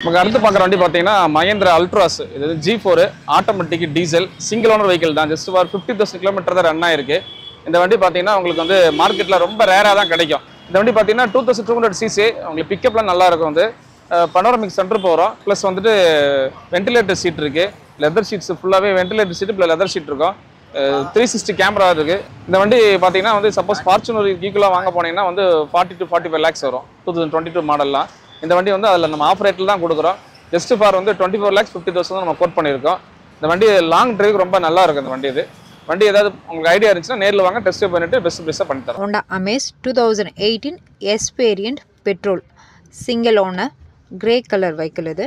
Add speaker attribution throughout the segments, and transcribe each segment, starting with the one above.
Speaker 1: நமக்கு அடுத்து பார்க்குற வண்டி பார்த்தீங்கன்னா மஹேந்திரா அல்ட்ராஸ். இது G4 automatic diesel single owner vehicle தான். ஜஸ்ட் ஃபார் 50,000 கிலோமீட்டர் தான் ரன் ஆயிருக்கு. இந்த வண்டி பார்த்தீங்கன்னா உங்களுக்கு வந்து மார்க்கெட்டில் ரொம்ப ரேராக தான் கிடைக்கும். இந்த வண்டி பார்த்தீங்கன்னா 2200 cc. உங்களுக்கு பிக்கப்லாம் நல்லா இருக்கும். வந்து பனோரமிக் சென்டர் போகிறோம். ப்ளஸ் வந்துட்டு வென்டிலேட்டர் சீட் இருக்குது. லெதர் ஷீட்ஸ் ஃபுல்லாகவே வென்டிலேட்டர் சீட்டு ப்ளஸ் லெதர் ஷீட் இருக்கும். 360 கேமரா இருக்குது. இந்த வண்டி பார்த்தீங்கன்னா வந்து சப்போஸ் ஃபார்ச்சுனர் ஈக்குவலாக வாங்க போனீங்கன்னா வந்து 40 to 45 lakhs வரும். 2022 மாடல்லாம். இந்த வண்டி வந்து அதில் நம்ம ஆஃப் ரேட்டில் தான் கொடுக்குறோம். ஜஸ்ட் ஃபார் வந்து 24,50,000 நம்ம கோட் பண்ணியிருக்கோம். இந்த வண்டி லாங் டிரைவ் ரொம்ப நல்லா இருக்கும். இந்த வண்டி வண்டி ஏதாவது உங்களுக்கு ஐடியா இருந்துச்சுன்னா நேரில் வாங்க, டெஸ்ட் பண்ணிட்டு பெஸ்ட்டாக பண்ணி தரோம்.
Speaker 2: Honda Amaze 2018 S variant petrol single owner grey colour vehicle. இது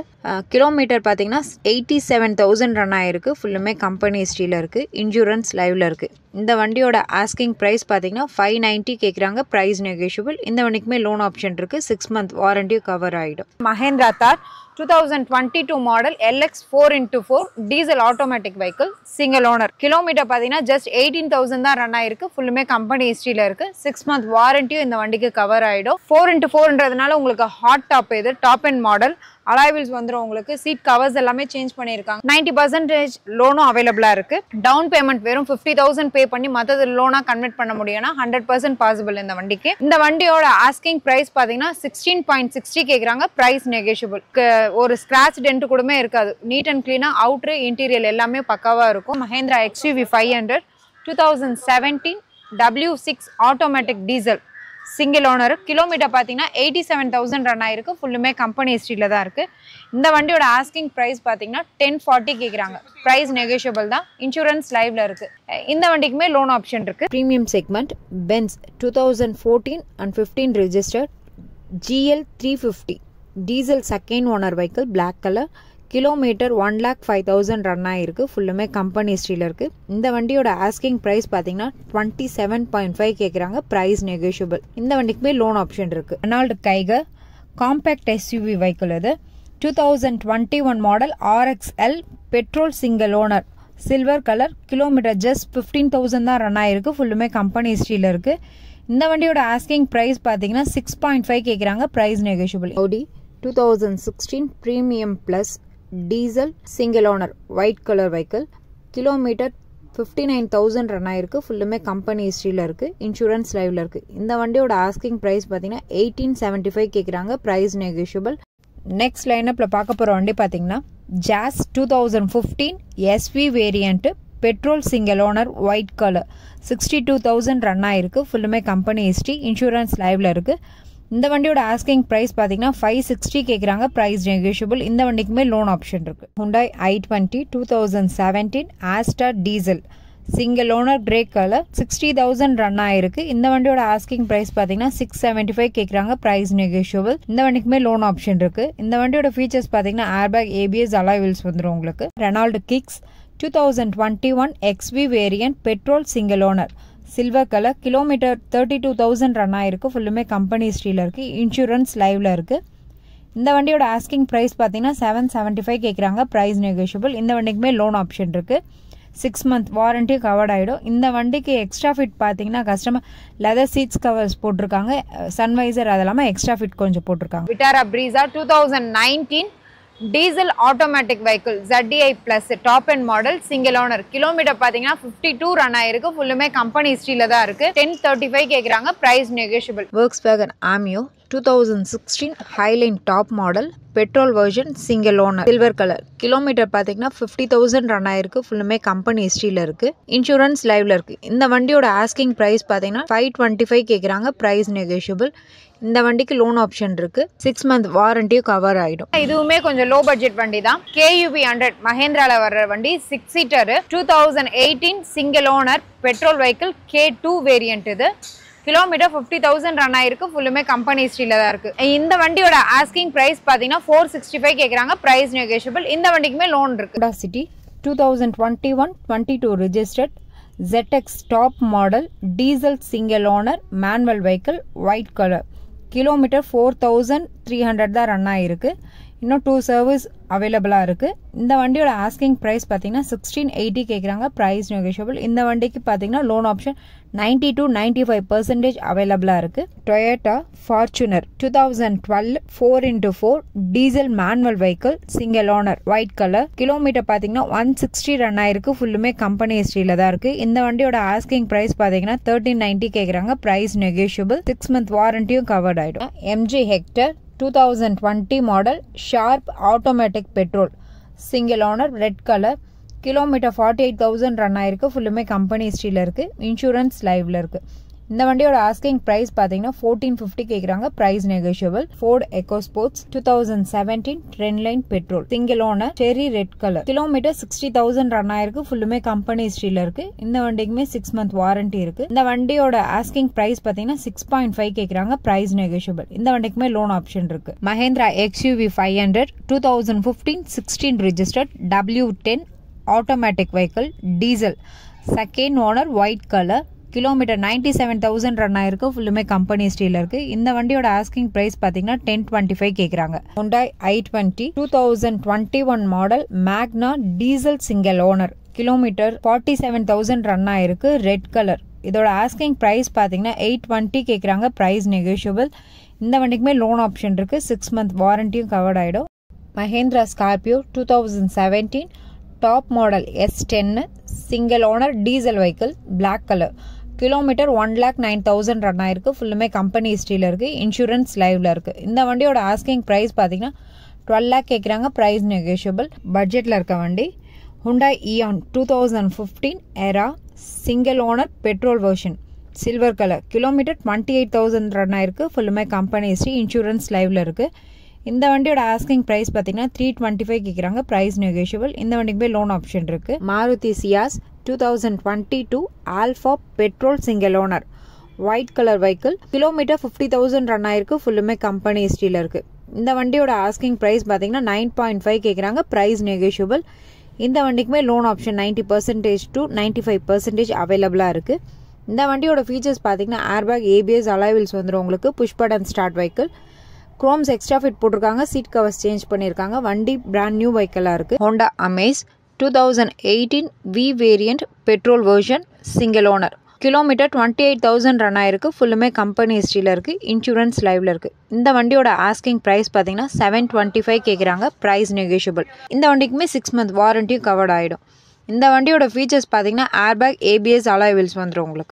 Speaker 2: கிலோமீட்டர் பார்த்தீங்கன்னா 87,000 ரன் ஆயிருக்கு. ஃபுல்லுமே கம்பெனி ஹிஸ்ட்ரியில் இருக்குது. இன்சூரன்ஸ் லைவில் இருக்குது. இந்த வண்டியோட ஆஸ்கிங் ப்ரைஸ் பார்த்தீங்கன்னா 590 கேட்குறாங்க. Price negotiable. இந்த வண்டிக்குமே லோன் ஆப்ஷன் இருக்குது. 6 month வாரண்டியும் கவர் ஆகிடும். மஹேந்திரா தார் 2022 model LX 4x4 diesel automatic vehicle single owner. Kilometre பார்த்தீங்கன்னா ஜஸ்ட் 18,000 தான் ரன் ஆயிருக்கு. ஃபுல்லுமே கம்பெனி ஹிஸ்ட்ரியில் இருக்குது. 6 month வாரண்டியும் இந்த வண்டிக்கு கவர் ஆகிடும். 4x4ன்றதுனால உங்களுக்கு ஹாட் டாப் இது டாப் அண்ட் மாடல். அலாய்வில்ஸ் வந்துடும். உங்களுக்கு சீட் கவர்ஸ் எல்லாமே சேஞ்ச் பண்ணியிருக்காங்க. 90% லோனும் அவைலபிளாக இருக்குது. டவுன் பேமெண்ட் வெறும் 50,000 பே பண்ணி மற்றது லோனாக கன்வெர்ட் பண்ண முடியும்னா 100% பாசிபிள் இந்த வண்டிக்கு. இந்த வண்டியோட ஆஸ்கிங் ப்ரைஸ் பார்த்தீங்கன்னா 16.60 கேட்குறாங்க. Price negotiable. ஒரு ஸ்க்ராட்ச் டென்ட் கூடமே இருக்காது. நீட் அண்ட் கிளீனாக அவுட்ரு இன்டீரியர் எல்லாமே பக்காவாக இருக்கும். Mahindra XUV 500 2017 W6 automatic diesel single owner. Kilometre பார்த்தீங்கன்னா 87,000 ரன் ஆயிருக்கு. ஃபுல்லுமே கம்பெனி ஹிஸ்ட்ரியில் தான் இருக்குது. இந்த வண்டியோட ஆஸ்கிங் ப்ரைஸ் பார்த்தீங்கன்னா 1040 கேட்குறாங்க. ப்ரைஸ் நெகோஷியபிள் தான். இன்சூரன்ஸ் லைவில் இருக்குது. இந்த வண்டிக்குமே லோன் ஆப்ஷன் இருக்குது. Premium segment Benz 2014 and 15 registered GL 350 diesel second owner vehicle black colour. Kilometre 1,05,000 run ஆகிருக்கு. ஃபுல்லுமே கம்பெனி ஹிஸ்ட்ரியில் இருக்குது. இந்த வண்டியோட ஆஸ்கிங் ப்ரைஸ் பார்த்தீங்கன்னா 27.5 கேட்குறாங்க. Price negotiable. இந்த வண்டிக்குமே லோன் ஆப்ஷன் இருக்குது. Renault Kiger compact SUV vehicle. இது 2021 model RXL petrol single owner silver colour. Kilometre just 15,000 தான் ரன் ஆகிருக்கு. ஃபுல்லுமே கம்பெனி ஹிஸ்ட்ரியில் இருக்குது. இந்த வண்டியோட ஆஸ்கிங் ப்ரைஸ் பார்த்தீங்கன்னா 6.5 கேட்குறாங்க. Price negotiable. Audi 2016 premium plus diesel single owner white colour vehicle. Kilometre 59,000 run ஆயிருக்கு. ஃபுல்லுமே கம்பெனி ஹிஸ்ட்ரியில் இருக்குது. இன்சூரன்ஸ் லைவில் இருக்குது. இந்த வண்டியோட ஆஸ்கிங் ப்ரைஸ் பார்த்தீங்கன்னா 1875 கேட்குறாங்க. Price negotiable. நெக்ஸ்ட் லைனப்பில் பார்க்க போகிற வண்டி பார்த்தீங்கன்னா ஜாஸ் 2015 SV variant petrol single owner white colour 62,000 run ஆயிருக்கு. ஃபுல்லுமே கம்பெனி ஹிஸ்ட்ரி. இன்சூரன்ஸ் லைவில் இருக்குது. இந்த வண்டியோட ஆஸ்கிங் ப்ரைஸ் பார்த்தீங்கன்னா 560 கேட்குறாங்க. Price negotiable. இந்த வண்டிக்குமே லோன் ஆப்ஷன் இருக்குது. Hyundai i20 2017 Asta diesel single owner grey colour 60,000 run ஆயிருக்கு. இந்த வண்டியோட ஆஸ்கிங் ப்ரைஸ் பார்த்தீங்கன்னா 675 கேட்குறாங்க. Price negotiable. இந்த வண்டிக்குமே லோன் ஆப்ஷன் இருக்குது. இந்த வண்டியோட ஃபீச்சர்ஸ் பார்த்தீங்கன்னா ஏர்பேக் ABS அலாய்வில்ஸ் வந்துடும் உங்களுக்கு. Renault Kicks 2021 XV variant petrol single owner silver colour. Kilometre 32,000 run ஆயிருக்கு. ஃபுல்லுமே கம்பெனி ஹிஸ்ட்ரியில் இருக்குது. இன்சூரன்ஸ் லைவில் இருக்குது. இந்த வண்டியோட ஆஸ்கிங் ப்ரைஸ் பார்த்தீங்கன்னா 775 கேட்குறாங்க. Price negotiable. இந்த வண்டிக்குமே லோன் ஆப்ஷன் இருக்குது. 6 month வாரண்டியும் கவர்ட் ஆகிடும். இந்த வண்டிக்கு எக்ஸ்ட்ரா ஃபிட் பார்த்தீங்கன்னா கஸ்டமர் லெதர் சீட்ஸ் கவர்ஸ் போட்டிருக்காங்க. சன்வைசர் அது இல்லாமல் எக்ஸ்ட்ரா ஃபிட் கொஞ்சம் போட்டிருக்காங்க. விட்டாரா Brezza 2019 diesel automatic vehicle ZDI Plus top and model single owner. Kilometre பார்த்தீங்கன்னா 52 ரன் ஆயிருக்கு. ஃபுல்லுமே கம்பெனி ஹிஸ்ட்ரியில் தான் இருக்குது. 1035 கேட்குறாங்க. Price negotiable. Volkswagen Amio 2016 highline top model petrol version single owner silver colour. Kilometre பார்த்தீங்கன்னா 50,000 ரன் ஆயிருக்கு. ஃபுல்லுமே கம்பெனி ஹிஸ்ட்ரியில் இருக்குது. இன்சூரன்ஸ் லைவில் இருக்குது. இந்த வண்டியோட ஆஸ்கிங் ப்ரைஸ் பார்த்தீங்கன்னா 525 கேட்குறாங்க. Price negotiable. இந்த வண்டிக்கு லோன் ஆப்ஷன் இருக்குது. 6 month வாரண்டியும் கவர் ஆகிடும். இதுவுமே கொஞ்சம் லோ பட்ஜெட் வண்டி தான். KUV 100 மஹேந்திரால வர்ற வண்டி 6 seater 2018 single owner petrol vehicle K2 variant. இது கிலோமீட்டர் 50,000 ரன் ஆயிருக்கு. ஃபுல்லுமே கம்பெனி ஹிஸ்ட்ரியில் தான் இருக்குது. இந்த வண்டியோட ஆஸ்கிங் ப்ரைஸ் பார்த்தீங்கன்னா 465 கேட்குறாங்க. Price negotiable. இந்த வண்டிக்குமே லோன் இருக்குது. Honda City 2021-22 registered ZX top model diesel single owner manual vehicle white colour. Kilometre 4,300 தான் ரன் ஆகிருக்கு. இன்னும் 2 சர்வீஸ் அவைலபிளாக இருக்குது. இந்த வண்டியோட ஆஸ்கிங் ப்ரைஸ் பார்த்தீங்கன்னா 1680 கேட்குறாங்க. Price negotiable. இந்த வண்டிக்கு பார்த்தீங்கன்னா லோன் ஆப்ஷன் 90 to 95% அவைலபிளாக இருக்குது. Toyota Fortuner 2012 4x4 diesel manual vehicle, single owner, white colour. Kilometre பார்த்தீங்கன்னா 160 ரன் ஆயிருக்கு. ஃபுல்லுமே கம்பெனி ஹிஸ்ட்ரியில் தான் இருக்குது. இந்த வண்டியோட ஆஸ்கிங் ப்ரைஸ் பார்த்தீங்கன்னா 1390 கேட்குறாங்க. Price negotiable. 6 month வாரண்டியும் கவர்ட் ஆகிடும். MG Hector 2020 model, sharp automatic petrol, single owner, red colour. Kilometre 48,000 run ஆயிருக்கு. ஃபுல்லுமே கம்பெனி ஹிஸ்ட்ரியில் இருக்குது. இன்சூரன்ஸ் லைவில் இருக்குது. இந்த வண்டியோட ஆஸ்கிங் ப்ரைஸ் பார்த்தீங்கன்னா 1450 கேட்குறாங்க. Price negotiable. Ford Eco Sports 2017 Trendline petrol, single owner, cherry red colour. Kilometre 60,000 run ஆயிருக்கு. ஃபுல்லுமே கம்பெனி ஹிஸ்ட்ரியில் இருக்குது. இந்த வண்டிக்குமே 6 month வாரண்டி இருக்குது. இந்த வண்டியோட ஆஸ்கிங் ப்ரைஸ் பார்த்தீங்கன்னா 6.5 கேட்குறாங்க. Price negotiable. இந்த வண்டிக்குமே லோன் ஆப்ஷன் இருக்குது. Mahindra XUV 500 2015 16 registered, W10 automatic vehicle, diesel, second owner, white colour. Kilometre 97,000 run ஆயிருக்கு. ஃபுல்லுமே கம்பெனி ஹிஸ்ட்ரியில் இருக்குது. இந்த வண்டியோட ஆஸ்கிங் ப்ரைஸ் பார்த்தீங்கன்னா 1025 கேட்குறாங்க. Hyundai i20 2021 model, Magna diesel, single owner. Kilometre 47,000 run ஆயிருக்கு. Red colour. இதோட ஆஸ்கிங் ப்ரைஸ் பார்த்தீங்கன்னா 820 கேட்குறாங்க. Price negotiable. இந்த வண்டிக்குமே லோன் ஆப்ஷன் இருக்குது. 6 month வாரண்டியும் கவர்ட் ஆகிடும். Mahindra Scorpio 2017 top model, S10 single owner, diesel vehicle, black colour. Kilometre 1,09,000 run ஆயிருக்கு. ஃபுல்லுமே கம்பெனி ஹிஸ்ட்ரியில் இருக்குது. இன்சூரன்ஸ் லைவில் இருக்குது. இந்த வண்டியோட ஆஸ்கிங் ப்ரைஸ் பார்த்தீங்கன்னா 12 lakh கேட்குறாங்க. Price negotiable. பட்ஜெட்டில் இருக்க வண்டி Hyundai Eon 2015 era, single owner, petrol version, silver colour. Kilometre 28,000 run ஆயிருக்கு. ஃபுல்லுமே கம்பெனி ஹிஸ்ட்ரி. இன்சூரன்ஸ் லைவில் இருக்குது. இந்த வண்டியோட ஆஸ்கிங் ப்ரைஸ் பார்த்தீங்கன்னா 325 கேட்குறாங்க. Price negotiable. இந்த வண்டிக்கு போய் லோன் ஆப்ஷன் இருக்குது. Maruti Ciaz 2022 Alpha petrol, single owner, white colour vehicle. Kilometre 50,000 run ஆயிருக்கு. ஃபுல்லுமே கம்பெனி ஹிஸ்ட்ரியில் இருக்குது. இந்த வண்டியோட ஆஸ்கிங் ப்ரைஸ் பார்த்தீங்கன்னா 9.5 கேட்குறாங்க. Price negotiable. இந்த வண்டிக்குமே லோன் ஆப்ஷன் 90% to 95% அவைலபிளாக இருக்குது. இந்த வண்டியோட ஃபீச்சர்ஸ் பார்த்தீங்கன்னா ஏர்பேக், ABS, அலாய்வில்ஸ் வந்துடும் உங்களுக்கு. Push button start vehicle. Chromes extra fit போட்டிருக்காங்க. சீட் கவர்ஸ் சேஞ்ச் பண்ணியிருக்காங்க. வண்டி பிராண்ட் நியூ வெஹிக்கிளாக இருக்குது. Honda Amaze 2018 V variant petrol version, single owner. Kilometre 28,000 run ஆயிருக்கு. ஃபுல்லுமே கம்பெனி ஹிஸ்ட்ரியில் இருக்குது. இன்சூரன்ஸ் லைவில் இருக்குது. இந்த வண்டியோட ஆஸ்கிங் ப்ரைஸ் பார்த்தீங்கன்னா 725 கேட்குறாங்க. Price negotiable. இந்த வண்டிக்குமே 6 month வாரண்டியும் கவர்ட் ஆகிடும். இந்த வண்டியோட ஃபீச்சர்ஸ் பார்த்தீங்கன்னா ஏர்பேக், ABS, அலாய் வீல்ஸ் வந்துடும் உங்களுக்கு.